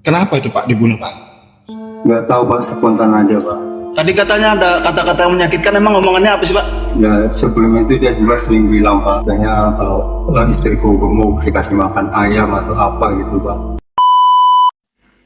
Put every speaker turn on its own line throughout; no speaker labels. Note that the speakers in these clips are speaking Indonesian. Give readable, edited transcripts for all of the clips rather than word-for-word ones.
Kenapa itu Pak dibunuh Pak?
Nggak tahu Pak, spontan aja Pak.
Tadi katanya ada kata-kata yang menyakitkan, emang omongannya apa sih Pak?
Ya sebelum itu dia juga sering bilang Pak, katanya kalau istriku mau dikasih makan ayam atau apa gitu Pak.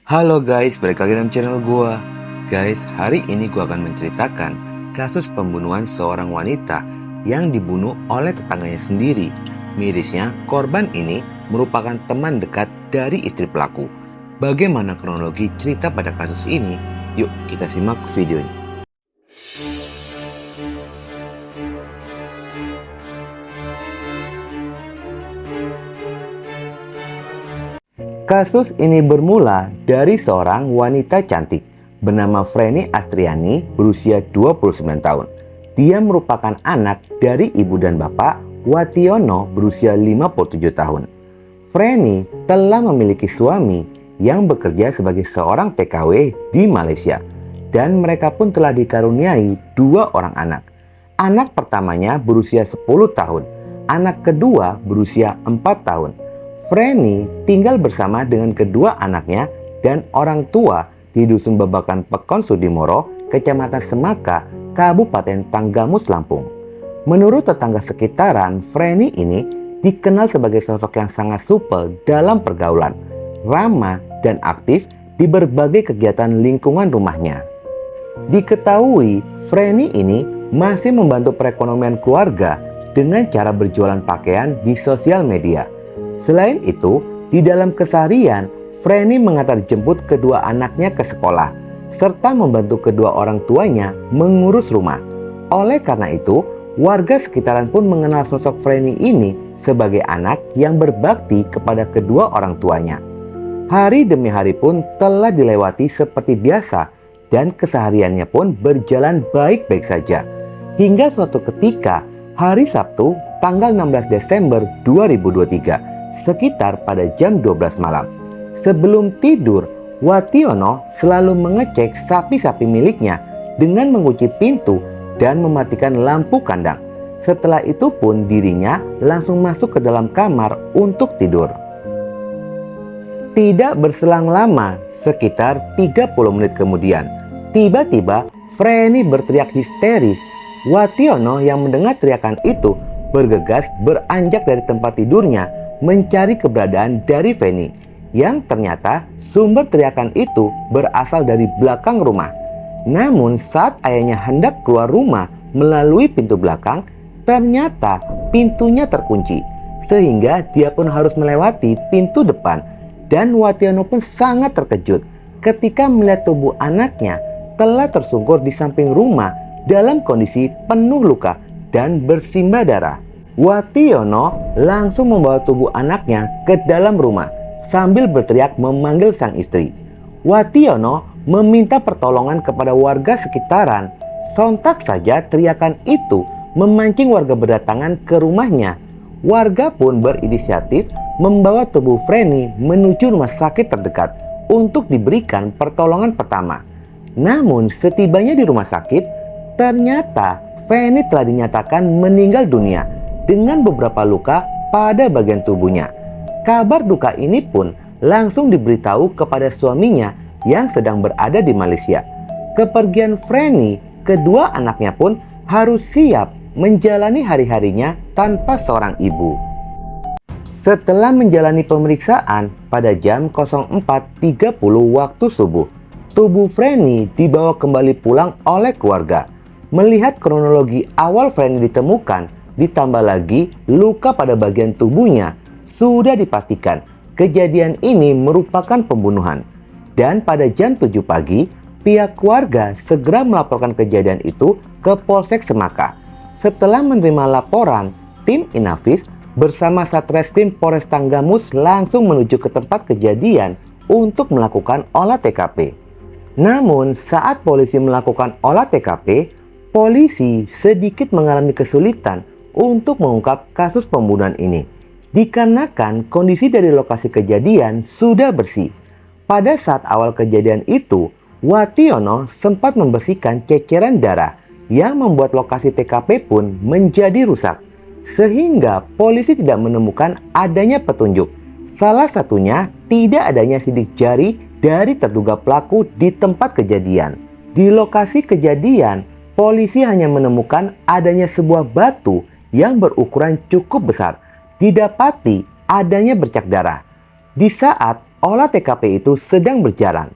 Halo guys, balik lagi dalam channel gua. Guys, hari ini gua akan menceritakan kasus pembunuhan seorang wanita yang dibunuh oleh tetangganya sendiri. Mirisnya, korban ini merupakan teman dekat dari istri pelaku. Bagaimana kronologi cerita pada kasus ini? Yuk kita simak videonya. Kasus ini bermula dari seorang wanita cantik bernama Freni Astriani berusia 29 tahun. Dia merupakan anak dari ibu dan bapak Wationo berusia 57 tahun. Freni telah memiliki suami yang bekerja sebagai seorang TKW di Malaysia dan mereka pun telah dikaruniai 2 orang anak. Anak pertamanya berusia 10 tahun, anak kedua berusia 4 tahun. Freni tinggal bersama dengan kedua anaknya dan orang tua di Dusun Babakan Pekon Sudimoro, Kecamatan Semaka, Kabupaten Tanggamus, Lampung. Menurut tetangga sekitaran, Freni ini dikenal sebagai sosok yang sangat supel dalam pergaulan, ramah dan aktif di berbagai kegiatan lingkungan rumahnya. Diketahui, Freni ini masih membantu perekonomian keluarga dengan cara berjualan pakaian di sosial media. Selain itu, di dalam keseharian, Freni mengantar jemput kedua anaknya ke sekolah, serta membantu kedua orang tuanya mengurus rumah. Oleh karena itu, warga sekitaran pun mengenal sosok Freni ini sebagai anak yang berbakti kepada kedua orang tuanya. Hari demi hari pun telah dilewati seperti biasa, dan kesehariannya pun berjalan baik-baik saja. Hingga suatu ketika, hari Sabtu, tanggal 16 Desember 2023, sekitar pada jam 12 malam. Sebelum tidur, Wationo selalu mengecek sapi-sapi miliknya dengan mengunci pintu dan mematikan lampu kandang. Setelah itu pun dirinya langsung masuk ke dalam kamar untuk tidur. Tidak berselang lama, sekitar 30 menit kemudian, tiba-tiba Freni berteriak histeris. Wationo yang mendengar teriakan itu bergegas beranjak dari tempat tidurnya mencari keberadaan dari Freni, yang ternyata sumber teriakan itu berasal dari belakang rumah. Namun saat ayahnya hendak keluar rumah melalui pintu belakang, ternyata pintunya terkunci, sehingga dia pun harus melewati pintu depan. Dan Wationo pun sangat terkejut ketika melihat tubuh anaknya telah tersungkur di samping rumah dalam kondisi penuh luka dan bersimbah darah. Wationo langsung membawa tubuh anaknya ke dalam rumah sambil berteriak memanggil sang istri. Wationo meminta pertolongan kepada warga sekitaran. Sontak saja teriakan itu memancing warga berdatangan ke rumahnya. Warga pun berinisiatif membawa tubuh Freni menuju rumah sakit terdekat untuk diberikan pertolongan pertama. Namun setibanya di rumah sakit, ternyata Freni telah dinyatakan meninggal dunia dengan beberapa luka pada bagian tubuhnya. Kabar duka ini pun langsung diberitahu kepada suaminya yang sedang berada di Malaysia. Kepergian Freni, kedua anaknya pun harus siap menjalani hari-harinya tanpa seorang ibu. Setelah menjalani pemeriksaan pada jam 04.30 waktu subuh, tubuh Freni dibawa kembali pulang oleh keluarga. Melihat kronologi awal Freni ditemukan, ditambah lagi luka pada bagian tubuhnya, sudah dipastikan kejadian ini merupakan pembunuhan. Dan pada jam 7 pagi, pihak keluarga segera melaporkan kejadian itu ke Polsek Semaka. Setelah menerima laporan, tim Inafis bersama Satreskrim Polres Tanggamus langsung menuju ke tempat kejadian untuk melakukan olah TKP. Namun saat polisi melakukan olah TKP, polisi sedikit mengalami kesulitan untuk mengungkap kasus pembunuhan ini, dikarenakan kondisi dari lokasi kejadian sudah bersih. Pada saat awal kejadian itu, Wationo sempat membersihkan ceceran darah yang membuat lokasi TKP pun menjadi rusak, sehingga polisi tidak menemukan adanya petunjuk. Salah satunya tidak adanya sidik jari dari terduga pelaku di tempat kejadian. Di lokasi kejadian, polisi hanya menemukan adanya sebuah batu yang berukuran cukup besar. Didapati adanya bercak darah. Di saat olah TKP itu sedang berjalan,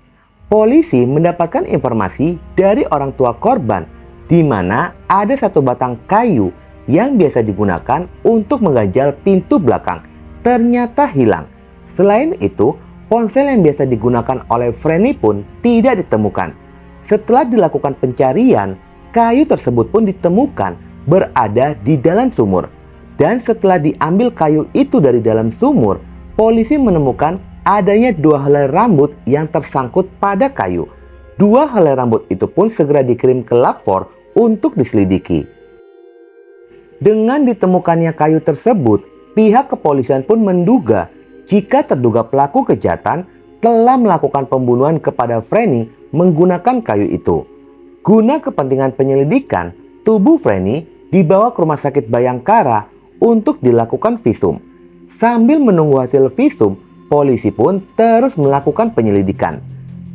polisi mendapatkan informasi dari orang tua korban di mana ada satu batang kayu yang biasa digunakan untuk mengganjal pintu belakang ternyata hilang. Selain itu, ponsel yang biasa digunakan oleh Frenny pun tidak ditemukan. Setelah dilakukan pencarian, kayu tersebut pun ditemukan berada di dalam sumur. Dan setelah diambil kayu itu dari dalam sumur, polisi menemukan adanya 2 helai rambut yang tersangkut pada kayu. 2 helai rambut itu pun segera dikirim ke Lab 4 untuk diselidiki. Dengan ditemukannya kayu tersebut, pihak kepolisian pun menduga jika terduga pelaku kejahatan telah melakukan pembunuhan kepada Frenny menggunakan kayu itu. Guna kepentingan penyelidikan, tubuh Frenny dibawa ke Rumah Sakit Bayangkara untuk dilakukan visum. Sambil menunggu hasil visum, polisi pun terus melakukan penyelidikan.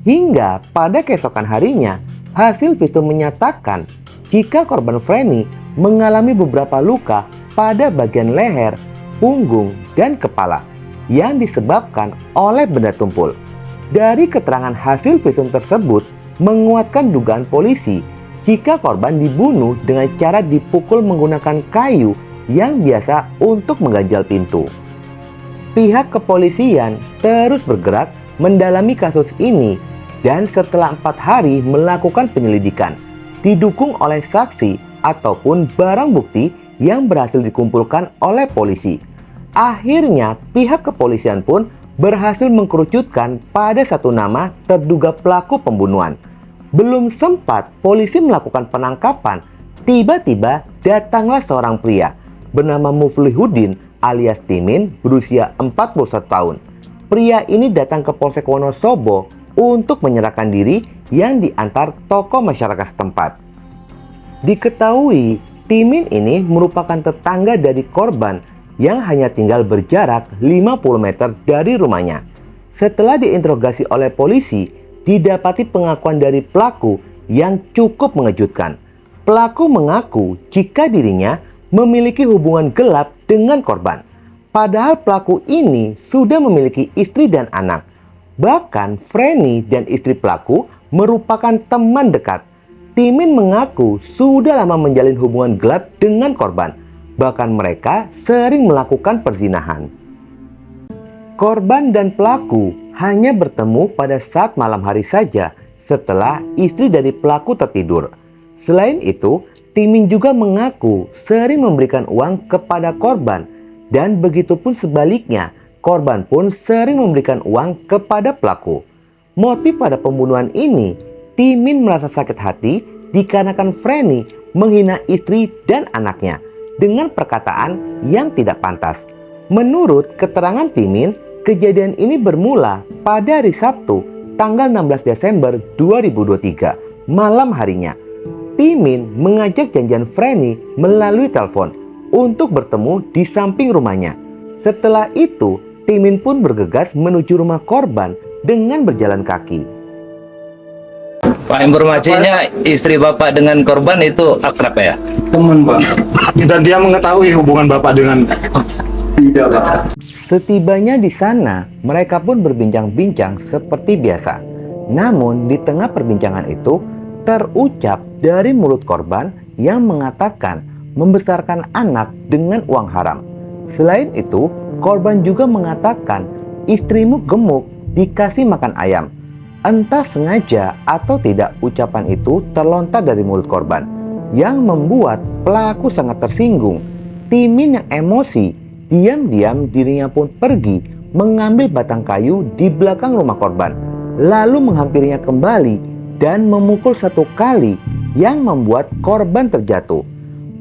Hingga pada keesokan harinya, hasil visum menyatakan jika korban Frenny mengalami beberapa luka pada bagian leher, punggung, dan kepala yang disebabkan oleh benda tumpul. Dari keterangan hasil visum tersebut menguatkan dugaan polisi jika korban dibunuh dengan cara dipukul menggunakan kayu yang biasa untuk mengganjal pintu. Pihak kepolisian terus bergerak mendalami kasus ini dan setelah 4 hari melakukan penyelidikan, didukung oleh saksi ataupun barang bukti yang berhasil dikumpulkan oleh polisi. Akhirnya pihak kepolisian pun berhasil mengkerucutkan pada satu nama terduga pelaku pembunuhan. Belum sempat polisi melakukan penangkapan, tiba-tiba datanglah seorang pria bernama Muflihuddin alias Timin berusia 41 tahun. Pria ini datang ke Polsek Wonosobo untuk menyerahkan diri yang diantar tokoh masyarakat setempat. Diketahui Timin ini merupakan tetangga dari korban yang hanya tinggal berjarak 50 meter dari rumahnya. Setelah diinterogasi oleh polisi, didapati pengakuan dari pelaku yang cukup mengejutkan. Pelaku mengaku jika dirinya memiliki hubungan gelap dengan korban. Padahal pelaku ini sudah memiliki istri dan anak. Bahkan Frenny dan istri pelaku merupakan teman dekat. Timin mengaku sudah lama menjalin hubungan gelap dengan korban. Bahkan mereka sering melakukan perzinahan. Korban dan pelaku hanya bertemu pada saat malam hari saja setelah istri dari pelaku tertidur. Selain itu, Timin juga mengaku sering memberikan uang kepada korban dan begitupun sebaliknya, korban pun sering memberikan uang kepada pelaku. Motif pada pembunuhan ini, Timin merasa sakit hati dikarenakan Frenny menghina istri dan anaknya dengan perkataan yang tidak pantas. Menurut keterangan Timin, kejadian ini bermula pada hari Sabtu, tanggal 16 Desember 2023, malam harinya. Timin mengajak janjian Frenny melalui telepon untuk bertemu di samping rumahnya. Setelah itu, Timin pun bergegas menuju rumah korban dengan berjalan kaki.
Pak, informasinya istri Bapak dengan korban itu akrab ya?
Teman, Pak. Dan dia mengetahui hubungan Bapak dengan tidak, Pak.
Setibanya di sana, mereka pun berbincang-bincang seperti biasa. Namun, di tengah perbincangan itu, terucap dari mulut korban yang mengatakan membesarkan anak dengan uang haram. Selain itu, korban juga mengatakan istrimu gemuk dikasih makan ayam. Entah sengaja atau tidak, ucapan itu terlontar dari mulut korban yang membuat pelaku sangat tersinggung. Timin yang emosi, diam-diam dirinya pun pergi mengambil batang kayu di belakang rumah korban, lalu menghampirinya kembali dan memukul 1 kali yang membuat korban terjatuh.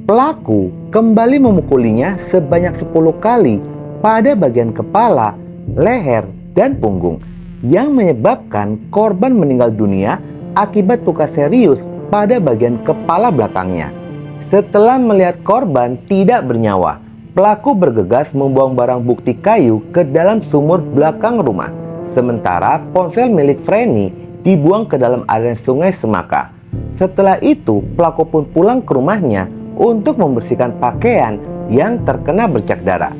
Pelaku kembali memukulinya sebanyak 10 kali pada bagian kepala, leher, dan punggung yang menyebabkan korban meninggal dunia akibat luka serius pada bagian kepala belakangnya. Setelah melihat korban tidak bernyawa, pelaku bergegas membuang barang bukti kayu ke dalam sumur belakang rumah. Sementara ponsel milik Freni dibuang ke dalam aliran sungai Semaka. Setelah itu, pelaku pun pulang ke rumahnya untuk membersihkan pakaian yang terkena bercak darah.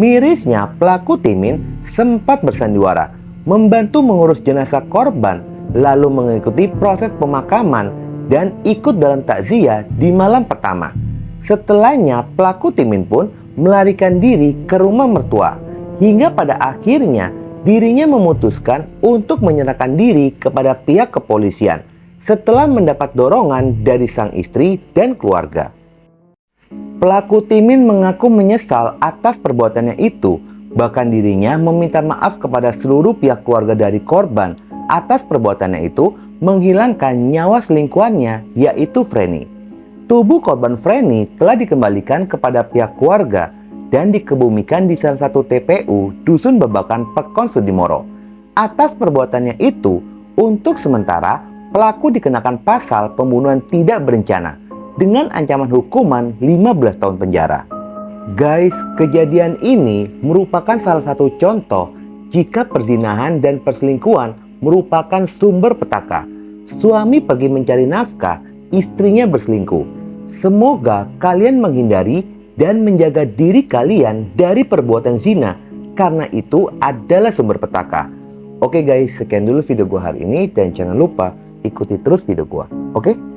Mirisnya, pelaku Timin sempat bersandiwara membantu mengurus jenazah korban, lalu mengikuti proses pemakaman dan ikut dalam takziah di malam pertama. Setelahnya, pelaku Timin pun melarikan diri ke rumah mertua, hingga pada akhirnya dirinya memutuskan untuk menyerahkan diri kepada pihak kepolisian setelah mendapat dorongan dari sang istri dan keluarga. Pelaku Timin mengaku menyesal atas perbuatannya itu, bahkan dirinya meminta maaf kepada seluruh pihak keluarga dari korban atas perbuatannya itu menghilangkan nyawa selingkuhannya, yaitu Freni. Tubuh korban Freni telah dikembalikan kepada pihak keluarga dan dikebumikan di salah satu TPU Dusun Babakan Pekon Sudimoro. Atas perbuatannya itu, untuk sementara pelaku dikenakan pasal pembunuhan tidak berencana dengan ancaman hukuman 15 tahun penjara. Guys, kejadian ini merupakan salah satu contoh jika perzinahan dan perselingkuhan merupakan sumber petaka. Suami pergi mencari nafkah, istrinya berselingkuh. Semoga kalian menghindari dan menjaga diri kalian dari perbuatan zina, karena itu adalah sumber petaka. Oke guys, sekian dulu video gua hari ini, dan jangan lupa ikuti terus video gua. Oke?